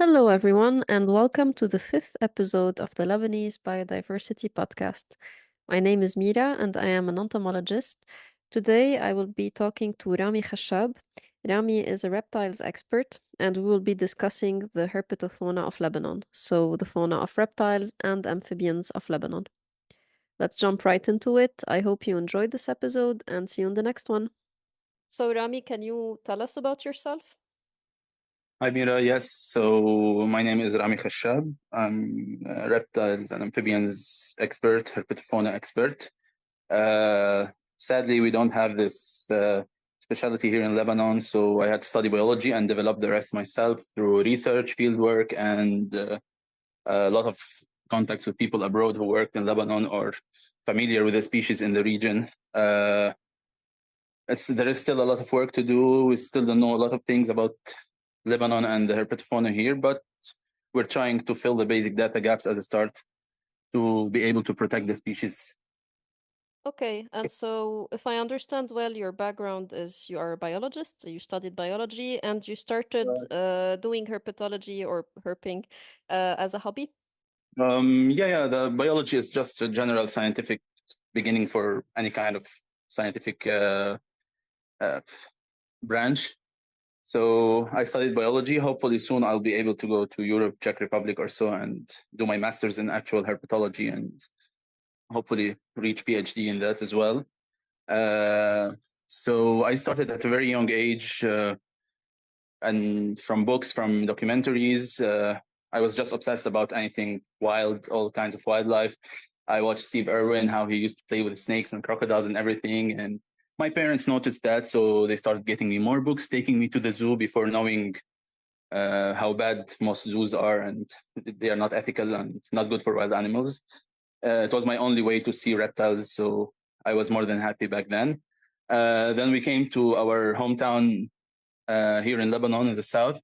Hello, everyone, and welcome to the fifth episode of the Lebanese Biodiversity Podcast. My name is Mira, and I am an entomologist. Today, I will be talking to Rami Khashab. Rami is a reptiles expert, and we will be discussing the herpetofauna of Lebanon, so the fauna of reptiles and amphibians of Lebanon. Let's jump right into it. I hope you enjoyed this episode, and see you in the next one. So, Rami, can you tell us about yourself? Hi, Mira. Yes. So my name is Rami Khashab. I'm a reptiles and amphibians expert, herpetofauna expert. Uh, Sadly, we don't have this specialty here in Lebanon, so I had to study biology and develop the rest myself through research, fieldwork, and a lot of contacts with people abroad who worked in Lebanon or familiar with the species in the region. There is still a lot of work to do. We still don't know a lot of things about Lebanon and the herpetofauna here, but we're trying to fill the basic data gaps as a start to be able to protect the species. Okay, and so if I understand well, your background is you are a biologist, you studied biology, and you started doing herpetology or herping as a hobby? Yeah, the biology is just a general scientific beginning for any kind of scientific uh, branch. So I studied biology. Hopefully soon I'll be able to go to Europe, Czech Republic or so and do my master's in actual herpetology and hopefully reach PhD in that as well. Uh, so I started at a very young age, and from books, from documentaries. I was just obsessed about anything wild, all kinds of wildlife. I watched Steve Irwin, how he used to play with snakes and crocodiles and everything. And my parents noticed that, so they started getting me more books, taking me to the zoo before knowing how bad most zoos are, and they are not ethical and not good for wild animals. It was my only way to see reptiles, so I was more than happy back then. Then we came to our hometown here in Lebanon in the south.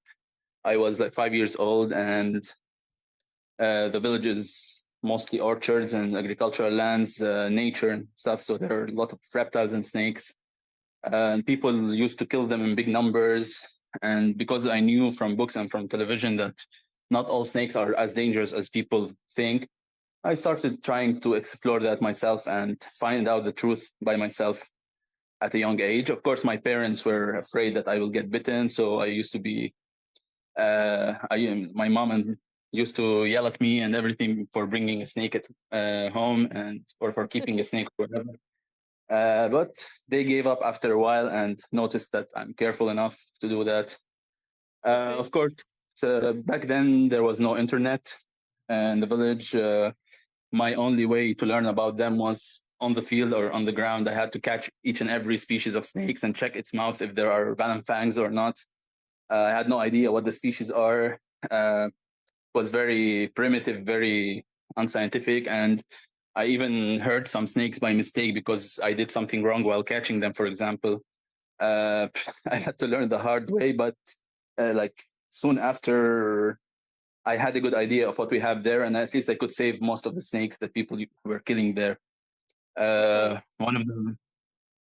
I was like 5 years old, and the village is mostly orchards and agricultural lands, nature and stuff. So there are a lot of reptiles and snakes, and people used to kill them in big numbers. And because I knew from books and from television that not all snakes are as dangerous as people think, I started trying to explore that myself and find out the truth by myself at a young age. Of course, my parents were afraid that I will get bitten, so I used to be my mom and used to yell at me and everything for bringing a snake at home and or for keeping a snake or whatever. But they gave up after a while and noticed that I'm careful enough to do that. Okay. Of course, back then there was no internet in the village. My only way to learn about them was on the field or on the ground. I had to catch each and every species of snakes and check its mouth if there are venom fangs or not. I had no idea what the species are. Was very primitive, very unscientific, and I even hurt some snakes by mistake because I did something wrong while catching them. For example, uh, I had to learn the hard way, but like soon after, I had a good idea of what we have there, and at least I could save most of the snakes that people were killing there. Okay. One of the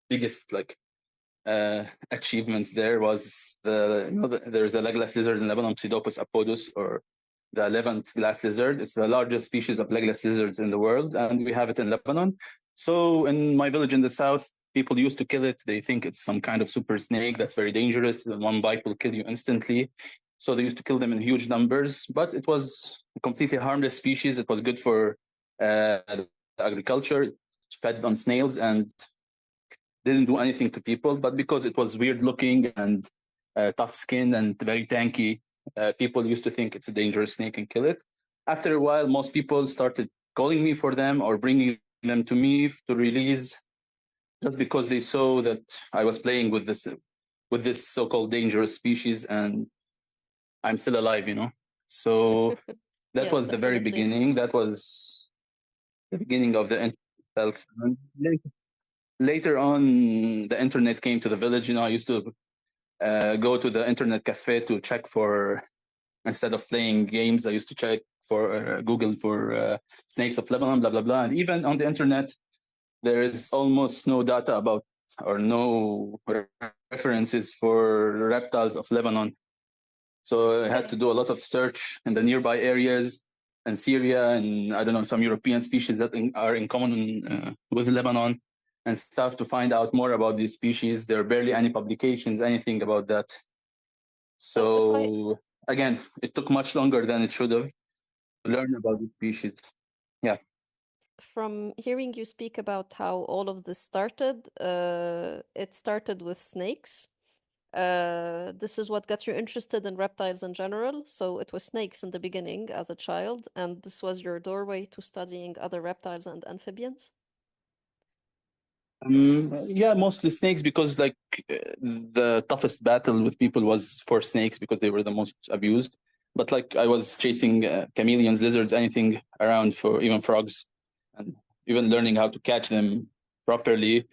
biggest achievements there was there's a legless lizard in Lebanon, Pseudopus apodus, or the Levant glass lizard. It's the largest species of legless lizards in the world, and we have it in Lebanon. So in my village in the south, people used to kill it. They think it's some kind of super snake that's very dangerous. One bite will kill you instantly. So they used to kill them in huge numbers, but it was a completely harmless species. It was good for agriculture. It fed on snails and didn't do anything to people. But because it was weird looking and tough skinned and very tanky, people used to think it's a dangerous snake and kill it. After a while, most people started calling me for them or bringing them to me to release, just because they saw that I was playing with this so-called dangerous species, and I'm still alive, you know. So that Yes, was the very definitely. beginning. That was the beginning of the internet itself. And later on, the internet came to the village. You know, I used to go to the internet cafe to check for, instead of playing games, I used to check for Google for snakes of Lebanon, blah blah blah. And even on the internet, there is almost no data about or no references for reptiles of Lebanon. So I had to do a lot of search in the nearby areas and Syria and I don't know, some European species that are in common with Lebanon and stuff to find out more about these species. There are barely any publications, anything about that. So again, it took much longer than it should have to learn about the species. Yeah. From hearing you speak about how all of this started, it started with snakes. This is what got you interested in reptiles in general. So it was snakes in the beginning as a child, and this was your doorway to studying other reptiles and amphibians? Yeah, mostly snakes because the toughest battle with people was for snakes because they were the most abused. But like I was chasing chameleons, lizards, anything around for even frogs, and even learning how to catch them properly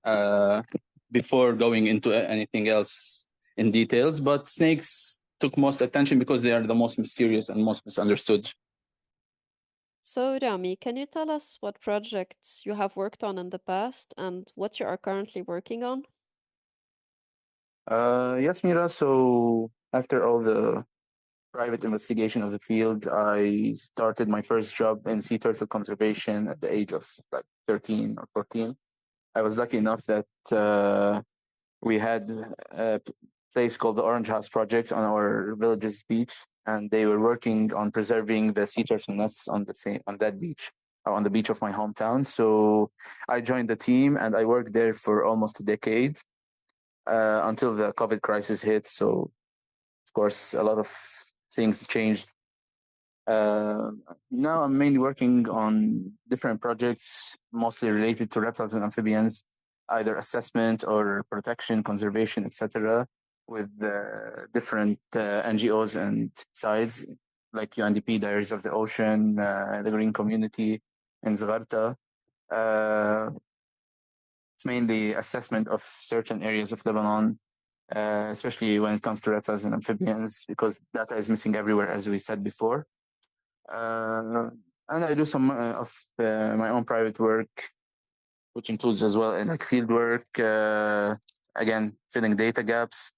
uh, before going into anything else in details. But snakes took most attention because they are the most mysterious and most misunderstood. So, Rami, can you tell us what projects you have worked on in the past and what you are currently working on? Yes, Mira. So after all the private investigation of the field, I started my first job in sea turtle conservation at the age of like 13 or 14. I was lucky enough that we had a place called the Orange House Project on our village's beach, and they were working on preserving the sea turtle nests on the same on that beach, on the beach of my hometown. So I joined the team, and I worked there for almost a decade until the COVID crisis hit. So of course, a lot of things changed. Now I'm mainly working on different projects, mostly related to reptiles and amphibians, either assessment or protection, conservation, etc., with different NGOs and sides like UNDP, Diaries of the Ocean, the Green Community in Zgharta. Uh, it's mainly assessment of certain areas of Lebanon, especially when it comes to reptiles and amphibians, because data is missing everywhere, as we said before. And I do some of my own private work, which includes as well like field work, again, filling data gaps,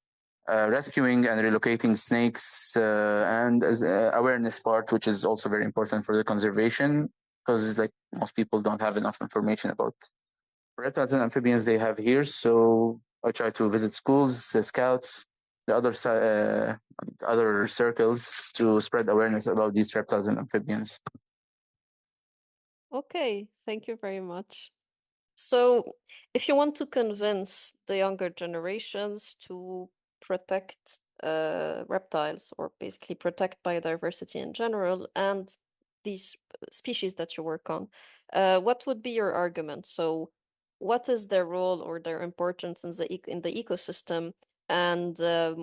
rescuing and relocating snakes, and as awareness part, which is also very important for the conservation, because like most people don't have enough information about reptiles and amphibians they have here. So I try to visit schools, scouts, the other circles to spread awareness about these reptiles and amphibians. Okay, thank you very much. So, if you want to convince the younger generations to protect reptiles or basically protect biodiversity in general and these species that you work on, what would be your argument? So, what is their role or their importance in the ecosystem, and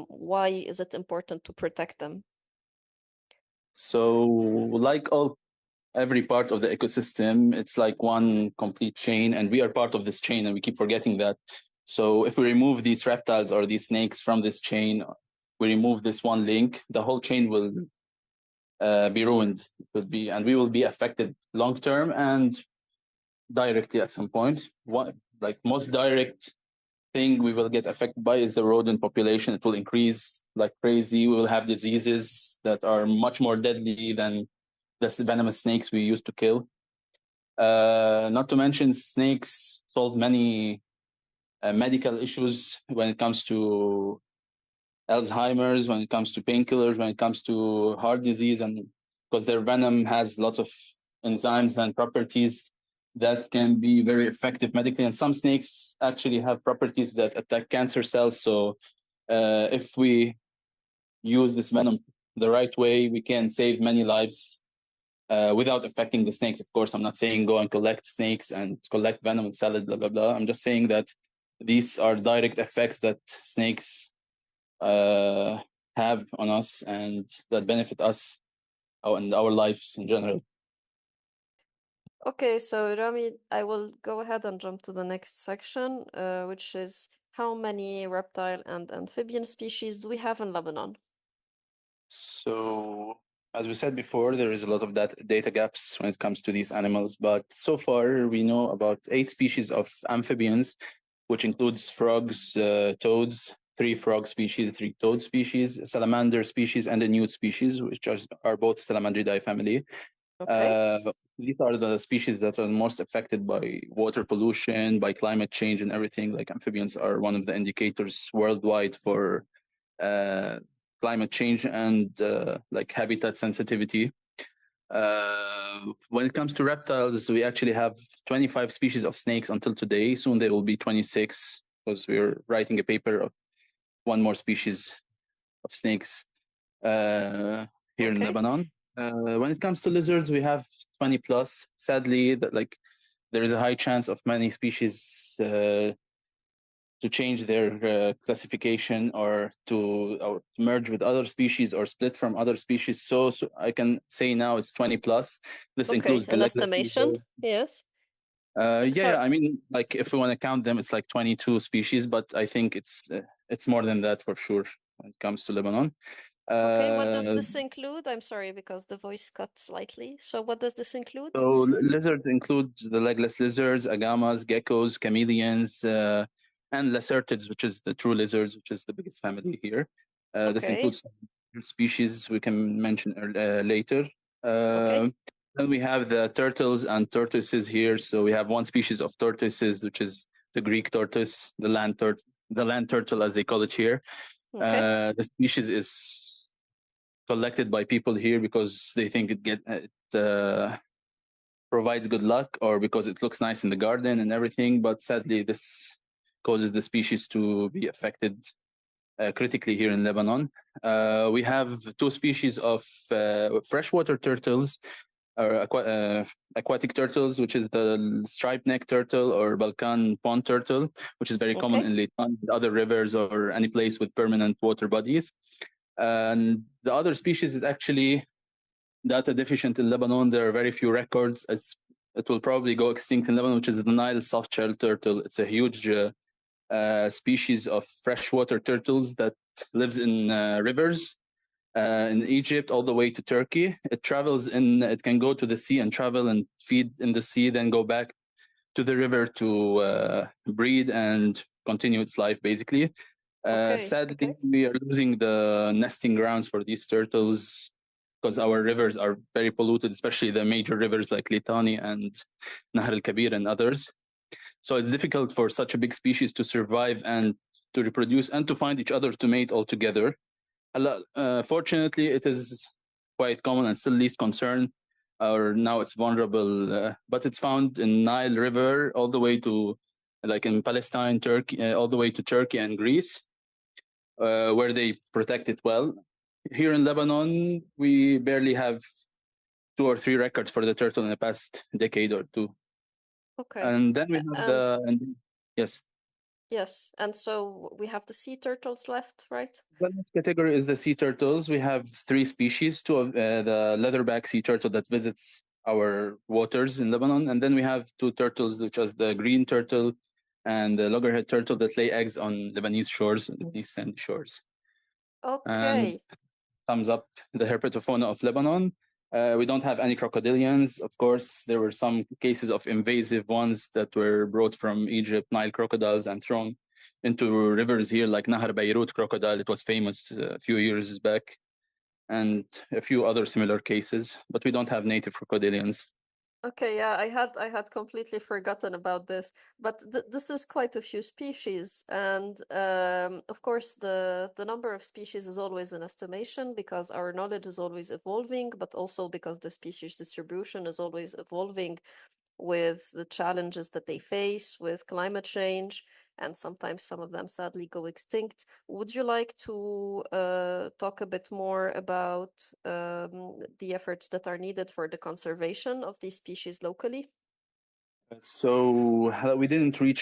why is it important to protect them? So, like all every part of the ecosystem, it's like one complete chain, and we are part of this chain, and we keep forgetting that. So, if we remove these reptiles or these snakes from this chain, we remove this one link, the whole chain will be ruined. It will be, and we will be affected long term and directly at some point. What, like most direct thing we will get affected by is the rodent population. It will increase like crazy. We will have diseases that are much more deadly than the venomous snakes we used to kill. Not to mention, snakes solve many medical issues when it comes to Alzheimer's, when it comes to painkillers, when it comes to heart disease, and because their venom has lots of enzymes and properties that can be very effective medically. And some snakes actually have properties that attack cancer cells. So if we use this venom the right way, we can save many lives without affecting the snakes. Of course, I'm not saying go and collect snakes and collect venom and sell it, blah, blah, blah. I'm just saying that these are direct effects that snakes have on us and that benefit us and our lives in general. Okay, so Rami, I will go ahead and jump to the next section, which is how many reptile and amphibian species do we have in Lebanon? So, as we said before, there is a lot of data gaps when it comes to these animals, but so far we know about 8 species of amphibians, which includes frogs, toads, three frog species, three toad species, salamander species, and a newt species, which are both Salamandridae family. Okay. These are the species that are most affected by water pollution, by climate change, and everything. Like amphibians are one of the indicators worldwide for climate change and like habitat sensitivity. When it comes to reptiles, we actually have 25 species of snakes until today. Soon there will be 26 because we're writing a paper of one more species of snakes here in Okay. Lebanon. When it comes to lizards, we have 20 plus. Sadly, that like there is a high chance of many species to change their classification or to merge with other species or split from other species. So I can say now it's 20 plus. This Okay. includes the An legless estimation. lizard. Yes. Yeah, Sorry. I mean, like if we want to count them, it's like 22 species, but I think it's more than that for sure when it comes to Lebanon. Okay. What does Uh, this include? I'm sorry because the voice cut slightly. So what does this include? so lizards include the legless lizards, agamas, geckos, chameleons, and lacertids, which is the true lizards, which is the biggest family here. This Okay. includes species we can mention later. Okay. Then we have the turtles and tortoises here. So we have one species of tortoises, which is the Greek tortoise, the land turtle, as they call it here. Okay. The species is collected by people here because they think it provides good luck or because it looks nice in the garden and everything. But sadly, this causes the species to be affected critically here in Lebanon. We have two species of freshwater turtles or aquatic turtles, which is the striped neck turtle or Balkan pond turtle, which is very common Okay. in Lebanon, other rivers or any place with permanent water bodies. And the other species is actually data deficient in Lebanon. There are very few records. It will probably go extinct in Lebanon, which is the Nile soft-shell turtle. It's a huge species of freshwater turtles that lives in rivers in Egypt all the way to Turkey. It can go to the sea and travel and feed in the sea, then go back to the river to breed and continue its life, basically. Okay. Sadly, Okay. we are losing the nesting grounds for these turtles because our rivers are very polluted, especially the major rivers like Litani and Nahr al-Kabir and others. So it's difficult for such a big species to survive and to reproduce and to find each other to mate altogether. Fortunately, it is quite common and still least concern, or now it's vulnerable, but it's found in Nile River all the way to, like in Palestine, Turkey, all the way to Turkey and Greece, where they protect it well. Here in Lebanon, we barely have two or three records for the turtle in the past decade or two. Okay. And then we have And yes. yes, and so we have the sea turtles left, right? The next category is the sea turtles. We have three species: two of the leatherback sea turtle that visits our waters in Lebanon, and then we have two turtles, which is the green turtle and the loggerhead turtle that lay eggs on Lebanese shores, Lebanese sandy shores. And Okay. sums up the herpetofauna of Lebanon. We don't have any crocodilians. Of course, there were some cases of invasive ones that were brought from Egypt, Nile crocodiles, and thrown into rivers here, like Nahar Beirut crocodile. It was famous a few years back, and a few other similar cases. But we don't have native crocodilians. Okay, yeah, I had completely forgotten about this, but this is quite a few species, and of course the number of species is always an estimation because our knowledge is always evolving, but also because the species distribution is always evolving with the challenges that they face with climate change, and sometimes some of them sadly go extinct. Would you like to talk a bit more about the efforts that are needed for the conservation of these species locally? So we didn't reach.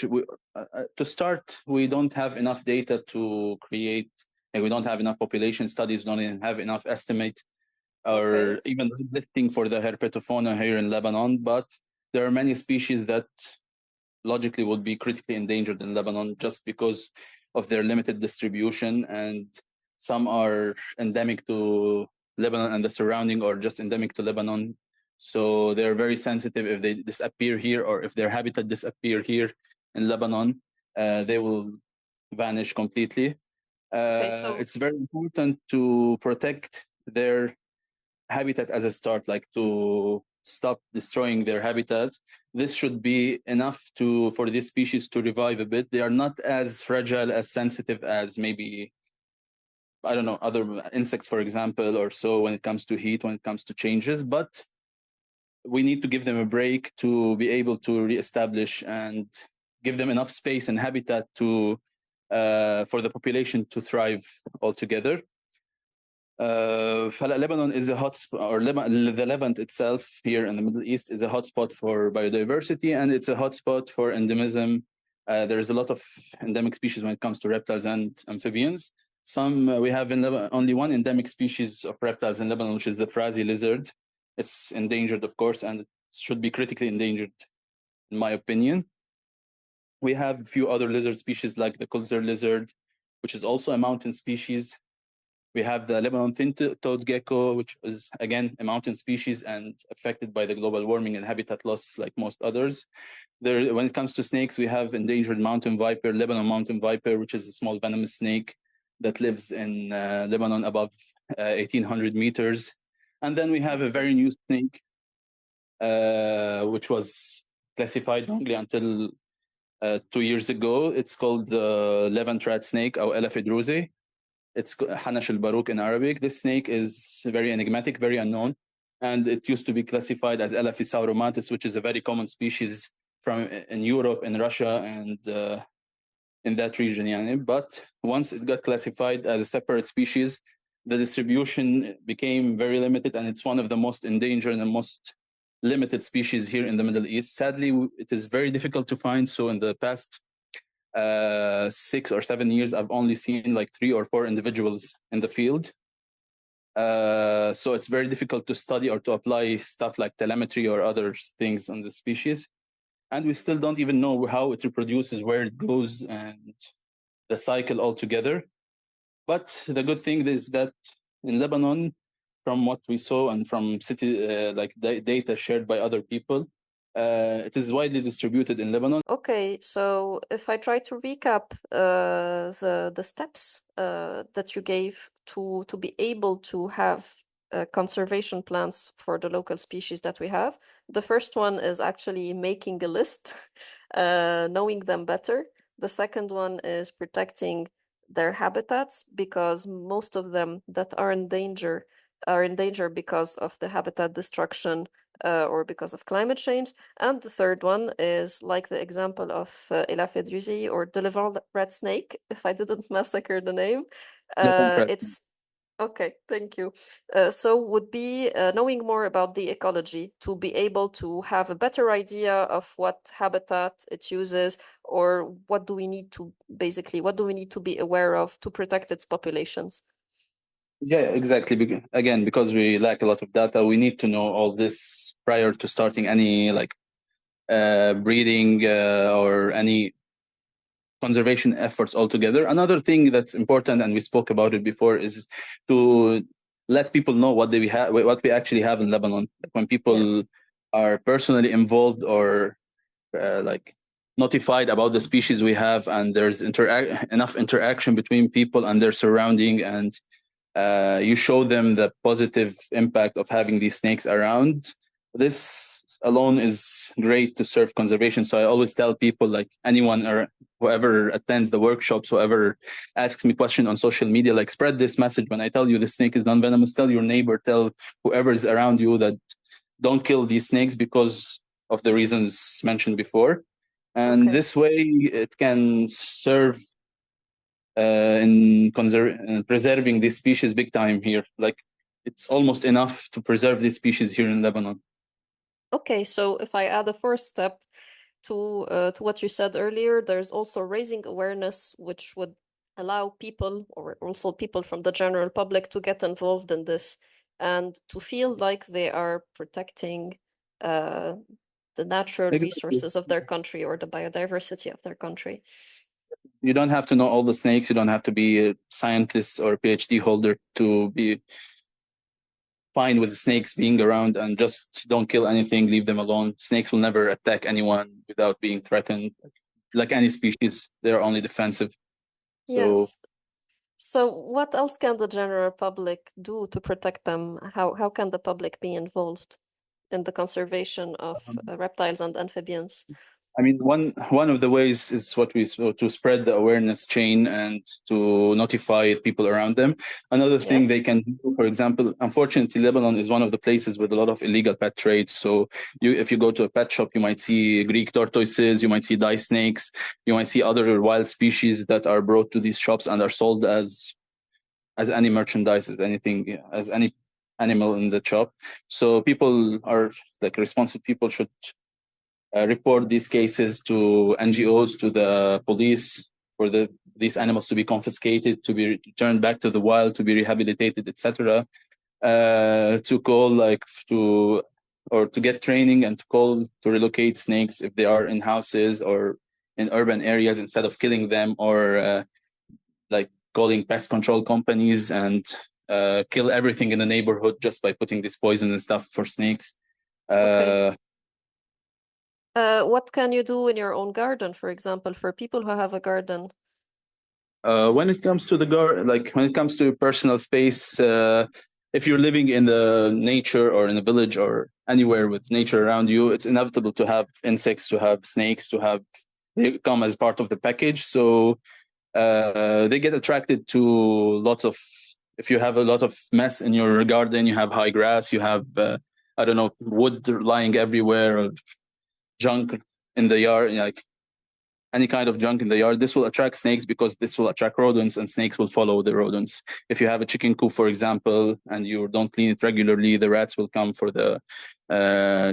To start, we don't have enough data to create. And we don't have enough population studies. Don't even have enough estimate Okay. or even listing for the herpetofauna here in Lebanon. But there are many species that logically would be critically endangered in Lebanon just because of their limited distribution, and some are endemic to Lebanon and the surrounding, or just endemic to Lebanon. So they're very sensitive. If they disappear here, or if their habitat disappear here in Lebanon, they will vanish completely. Okay, so It's very important to protect their habitat as a start, like to stop destroying their habitat. This should be enough to for this species to revive a bit. They are not as fragile, as sensitive as maybe, I don't know, other insects, for example, or so, when it comes to heat, when it comes to changes. But we need to give them a break to be able to reestablish and give them enough space and habitat to for the population to thrive altogether. Lebanon is a hotspot, or the Levant itself here in the Middle East is a hotspot for biodiversity, and it's a hotspot for endemism. There is a lot of endemic species when it comes to reptiles and amphibians. We have in only one endemic species of reptiles in Lebanon, which is the Frazi lizard. It's endangered, of course, and it should be critically endangered, in my opinion. We have a few other lizard species like the Kulzer lizard, which is also a mountain species. We have the Lebanon thin-toed gecko, which is, again, a mountain species and affected by the global warming and habitat loss like most others. When it comes to snakes, we have endangered mountain viper, Lebanon mountain viper, which is a small venomous snake that lives in Lebanon above 1,800 meters. And then we have a very new snake, which was classified wrongly until 2 years ago. It's called the Levant rat snake, or Elafidruzi. It's Hanash al-Barouk in Arabic. This snake is very enigmatic, very unknown, and it used to be classified as Elaphis which is a very common species in Europe, in Russia, and in that region. But once it got classified as a separate species, the distribution became very limited, and it's one of the most endangered and most limited species here in the Middle East. Sadly, it is very difficult to find. So in the past 6 or 7 years, I've only seen like 3 or 4 individuals in the field. So it's very difficult to study or to apply stuff like telemetry or other things on the species. And we still don't even know how it reproduces, where it goes, and the cycle altogether. But the good thing is that in Lebanon, from what we saw and from data shared by other people, it is widely distributed in Lebanon. okay, so if I try to recap the steps that you gave to be able to have conservation plans for the local species that we have, the first one is actually making a list, knowing them better. The second one is protecting their habitats, because most of them that are in danger because of the habitat destruction or because of climate change. And the third one is like the example of Elafidruzi, or the Levant red snake, if I didn't massacre the name. It's okay, thank you. So would be knowing more about the ecology to be able to have a better idea of what habitat it uses, or what do we need to be aware of to protect its populations. Yeah, exactly. Again, because we lack a lot of data, we need to know all this prior to starting any breeding or any conservation efforts altogether. Another thing that's important, and we spoke about it before, is to let people know what we actually have in Lebanon. When people are personally involved or notified about the species we have, and there's enough interaction between people and their surrounding, and you show them the positive impact of having these snakes around, this alone is great to serve conservation. So I always tell people, like anyone or whoever attends the workshops, whoever asks me question on social media, like spread this message. When I tell you the snake is non-venomous, tell your neighbor, tell whoever is around you that don't kill these snakes because of the reasons mentioned before. And this way it can serve in preserving this species big time here. Like it's almost enough to preserve this species here in Lebanon. Okay, so if I add a first step to what you said earlier, there's also raising awareness, which would allow people, or also people from the general public, to get involved in this and to feel like they are protecting the natural resources of their country, or the biodiversity of their country. You don't have to know all the snakes. You don't have to be a scientist or a PhD holder to be fine with snakes being around, and just don't kill anything, leave them alone. Snakes will never attack anyone without being threatened. Like any species, they're only defensive. So Yes. So what else can the general public do to protect them? How can the public be involved in the conservation of reptiles and amphibians? I mean, one of the ways is what we so to spread the awareness chain and to notify people around them. Another thing they Yes. can do, for example, unfortunately, Lebanon is one of the places with a lot of illegal pet trade. So, if you go to a pet shop, you might see Greek tortoises, you might see dye snakes, you might see other wild species that are brought to these shops and are sold as any merchandise, as anything, as any animal in the shop. So people are like responsible people should report these cases to NGOs, to the police, for these animals to be confiscated, to be returned back to the wild, to be rehabilitated, etc. To call like to or to get training and to call to relocate snakes if they are in houses or in urban areas instead of killing them, or like calling pest control companies and kill everything in the neighborhood just by putting this poison and stuff for snakes. Okay. Uh, What can you do in your own garden, for example, for people who have a garden? when it comes to like when it comes to personal space, if you're living in the nature or in a village or anywhere with nature around you, it's inevitable to have insects, to have snakes, to have they come as part of the package. So they get attracted to lots of. If you have a lot of mess in your garden, you have high grass, you have I don't know, wood lying everywhere, or junk in the yard, like any kind of junk in the yard, this will attract snakes because this will attract rodents, and snakes will follow the rodents. If you have a chicken coop, for example, and you don't clean it regularly, the rats will come for the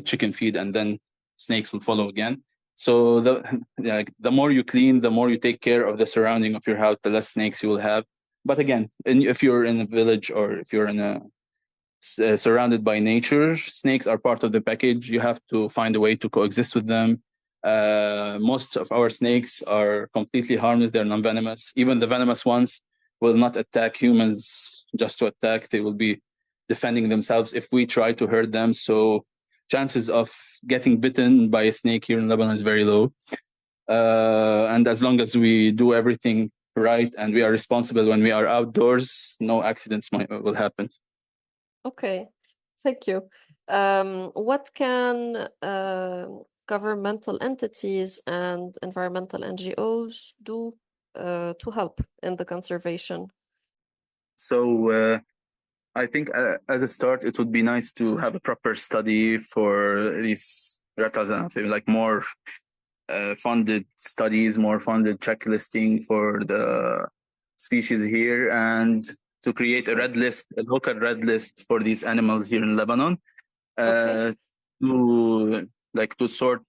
chicken feed, and then snakes will follow again. So the more you clean, the more you take care of the surrounding of your house, the less snakes you will have. But again, if you're in a village or if you're in a surrounded by nature, snakes are part of the package. You have to find a way to coexist with them. Most of our snakes are completely harmless. They're non-venomous. Even the venomous ones will not attack humans just to attack. They will be defending themselves if we try to hurt them. So chances of getting bitten by a snake here in Lebanon is very low. And as long as we do everything right and we are responsible when we are outdoors, no accidents will happen. Okay, thank you. What can governmental entities and environmental NGOs do to help in the conservation? So I think as a start, it would be nice to have a proper study for these reptiles and amphibians, like more funded studies, more funded checklisting for the species here, and to create a Okay. red list, a local red list for these animals here in Lebanon, Okay. uh, to like to sort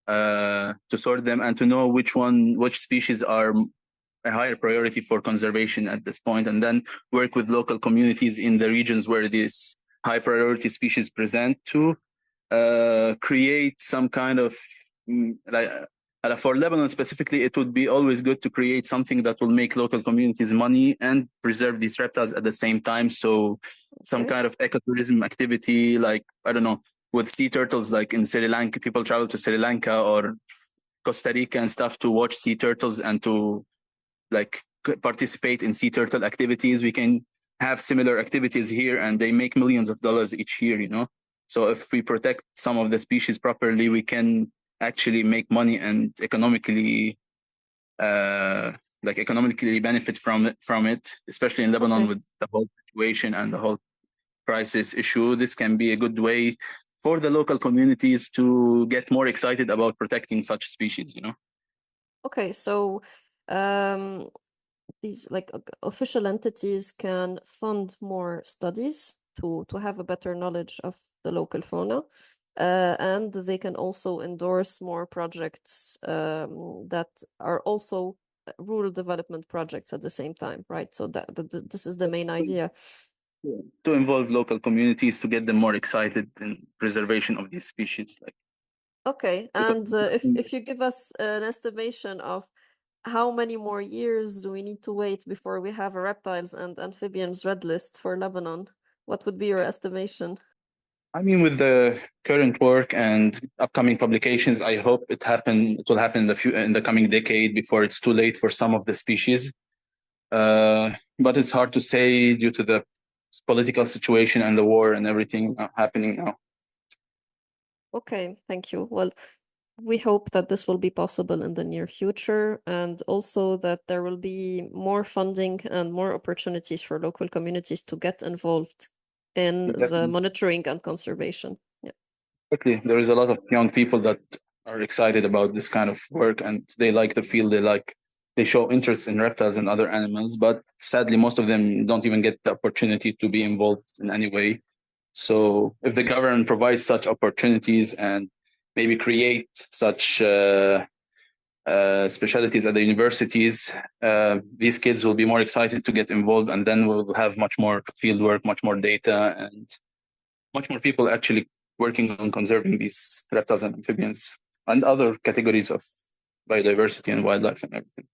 them and to know which species are a higher priority for conservation at this point, and then work with local communities in the regions where these high priority species present to create some kind of like for Lebanon specifically, it would be always good to create something that will make local communities money and preserve these reptiles at the same time. So some Okay. kind of ecotourism activity, like I don't know, with sea turtles, like in Sri Lanka, people travel to Sri Lanka or Costa Rica and stuff to watch sea turtles and to like participate in sea turtle activities. We can have similar activities here, and they make millions of dollars each year, you know. So if we protect some of the species properly, we can actually make money and uh economically benefit from it, especially in Lebanon Okay. with the whole situation and the whole crisis issue. This can be a good way for the local communities to get more excited about protecting such species, you know. Okay. So, um, these like official entities can fund more studies to have a better knowledge of the local fauna, and they can also endorse more projects that are also rural development projects at the same time, right? So that this is the main idea. To involve local communities to get them more excited in preservation of these species, like Okay, because and if you give us an estimation of how many more years do we need to wait before we have a reptiles and amphibians red list for Lebanon? What would be your estimation? I mean, with the current work and upcoming publications, I hope it will happen in the coming decade before it's too late for some of the species. But it's hard to say due to the political situation and the war and everything happening now. Okay, thank you. Well, we hope that this will be possible in the near future, and also that there will be more funding and more opportunities for local communities to get involved in the Definitely. monitoring and conservation. Yeah. Exactly. There is a lot of young people that are excited about this kind of work and they like the field. They show interest in reptiles and other animals, but sadly, most of them don't even get the opportunity to be involved in any way. So if the government provides such opportunities and maybe create such specialties at the universities, these kids will be more excited to get involved, and then we'll have much more field work, much more data, and much more people actually working on conserving these reptiles and amphibians and other categories of biodiversity and wildlife and everything.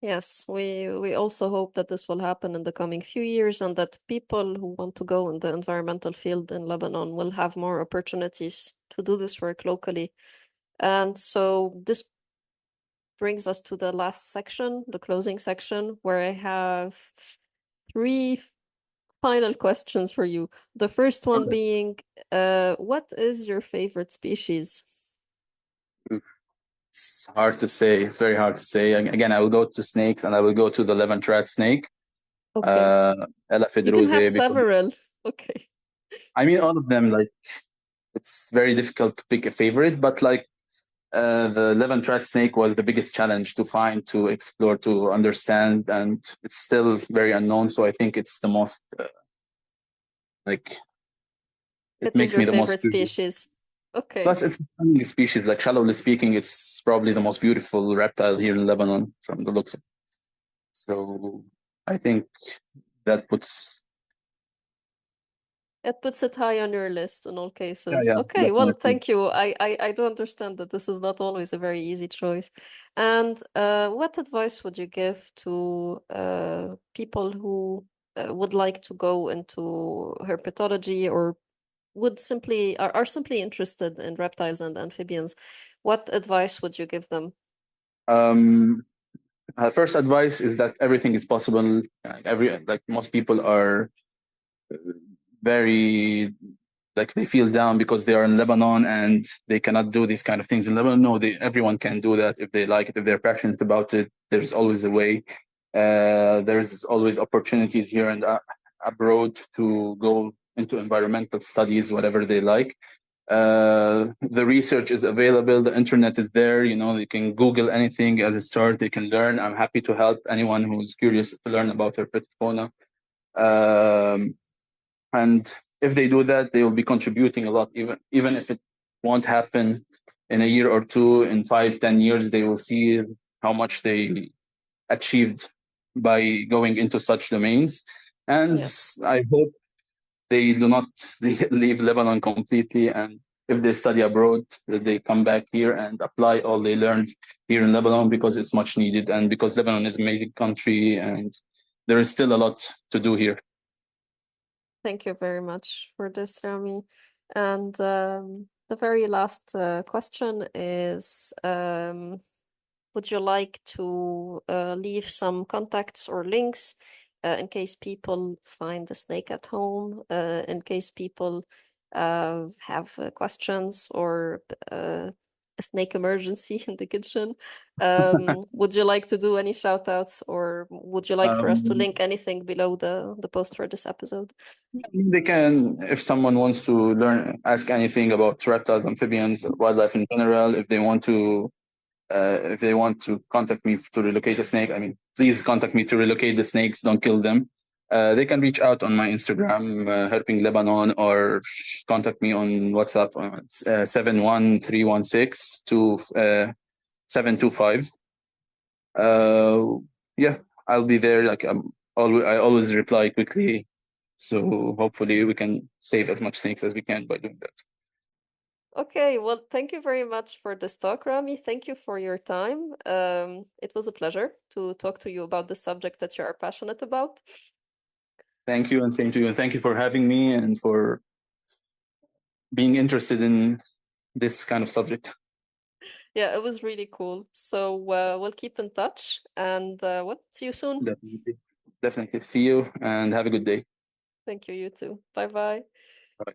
Yes, we also hope that this will happen in the coming few years, and that people who want to go in the environmental field in Lebanon will have more opportunities to do this work locally. And so this brings us to the last section, the closing section, where I have three final questions for you. The first one Okay. being, what is your favorite species? It's hard to say. It's very hard to say. Again, I will go to snakes and I will go to the Levant rat snake, Okay. uh, You can have Elaphidrose, because several. Okay. I mean, all of them, like, it's very difficult to pick a favorite, but like, the Levant rat snake was the biggest challenge to find, to explore, to understand, and it's still very unknown. So I think it's the most, like, it It is makes your me the most favorite curious. species. Okay. Plus, it's a friendly species. Like, shallowly speaking, it's probably the most beautiful reptile here in Lebanon from the looks of it. So I think that puts, It puts it high on your list in all yeah, cases. yeah, Okay, well, definitely. thank you. I do understand that this is not always a very easy choice. And what advice would you give to people who would like to go into herpetology, or would simply are simply interested in reptiles and amphibians? What advice would you give them? Um, First advice is that everything is possible. Like most people are very, like, they feel down because they are in Lebanon and they cannot do these kind of things in Lebanon. No, everyone can do that if they like it, if they're passionate about it. There's always a way. There's always opportunities here and abroad to go into environmental studies, whatever they like. The research is available. The internet is there. You know, you can Google anything as a start. They can learn. I'm happy to help anyone who's curious to learn about herpetic fauna. Um, and if they do that, they will be contributing a lot. Even if it won't happen in a year or two, in 5, 10 years, they will see how much they achieved by going into such domains. And Yes. I hope they do not leave Lebanon completely. And if they study abroad, they come back here and apply all they learned here in Lebanon, because it's much needed and because Lebanon is an amazing country and there is still a lot to do here. Thank you very much for this, Rami. And the very last question is, would you like to leave some contacts or links in case people find a snake at home, in case people have questions, or a snake emergency in the kitchen? Would you like to do any shout outs, or would you like for us to Um, link anything below the post for this episode? they can, if someone wants to learn, ask anything about reptiles, amphibians, wildlife in general, if they want to contact me to relocate a snake, I mean, please contact me to relocate the snakes, don't kill them. They can reach out on my Instagram, Herping Lebanon, or contact me on WhatsApp on 71316 to 725. Yeah, I'll be there. Like, I always reply quickly. So hopefully we can save as much snakes as we can by doing that. Okay, well, thank you very much for this talk, Rami. Thank you for your time. It was a pleasure to talk to you about the subject that you are passionate about. Thank you, and same to you. And thank you for having me and for being interested in this kind of subject. Yeah, it was really cool. So we'll keep in touch and see you soon. Definitely. Definitely. See you and have a good day. Thank you, you too. Bye bye. Bye.